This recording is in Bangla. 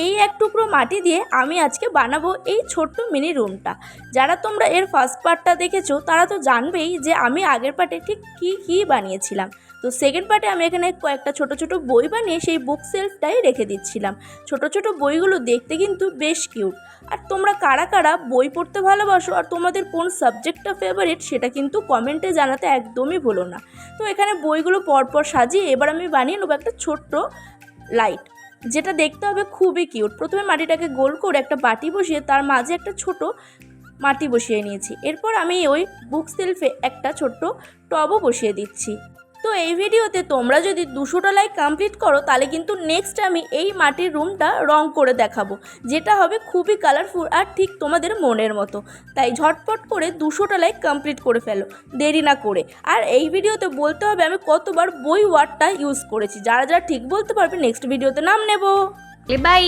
এই এক টুকরো মাটি দিয়ে আমি আজকে বানাবো এই ছোট্ট মিনি রুমটা। যারা তোমরা এর ফার্স্ট পার্টটা দেখেছো তারা তো জানবেই যে আমি আগের পার্টে ঠিক কী বানিয়েছিলাম। তো সেকেন্ড পার্টে আমি এখানে কয়েকটা ছোট ছোট বই বানিয়ে সেই বুক সেলফটাই রেখে দিচ্ছিলাম। ছোট ছোট বইগুলো দেখতে কিন্তু বেশ কিউট। আর তোমরা কারা কারা বই পড়তে ভালোবাসো আর তোমাদের কোন সাবজেক্টটা ফেভারিট সেটা কিন্তু কমেন্টে জানাতে একদমই ভুলো না। তো এখানে বইগুলো পরপর সাজিয়ে এবার আমি বানিয়ে নেবো একটা ছোট্ট লাইট, যেটা দেখতে হবে খুবই কিউট। প্রথমে মাটিটাকে গোল করে একটা বাটি বসিয়ে তার মাঝে একটা ছোট মাটি বসিয়ে নিয়েছি। এরপর আমি ওই বুক সেলফে একটা ছোট্ট টবও বসিয়ে দিচ্ছি। তো এই ভিডিওতে তোমরা যদি 200টা লাইক কমপ্লিট করো তাহলে কিন্তু নেক্সট আমি এই মাটির রুমটা রং করে দেখাবো, যেটা হবে খুবই কালারফুল আর ঠিক তোমাদের মনের মতো। তাই ঝটপট করে 200টা লাইক কমপ্লিট করে ফেলো দেরি না করে। আর এই ভিডিওতে বলতে হবে আমি কতবার বই ওয়ার্ডটা ইউজ করেছি। যারা যারা ঠিক বলতে পারবে নেক্সট ভিডিওতে নাম নেব। বাই।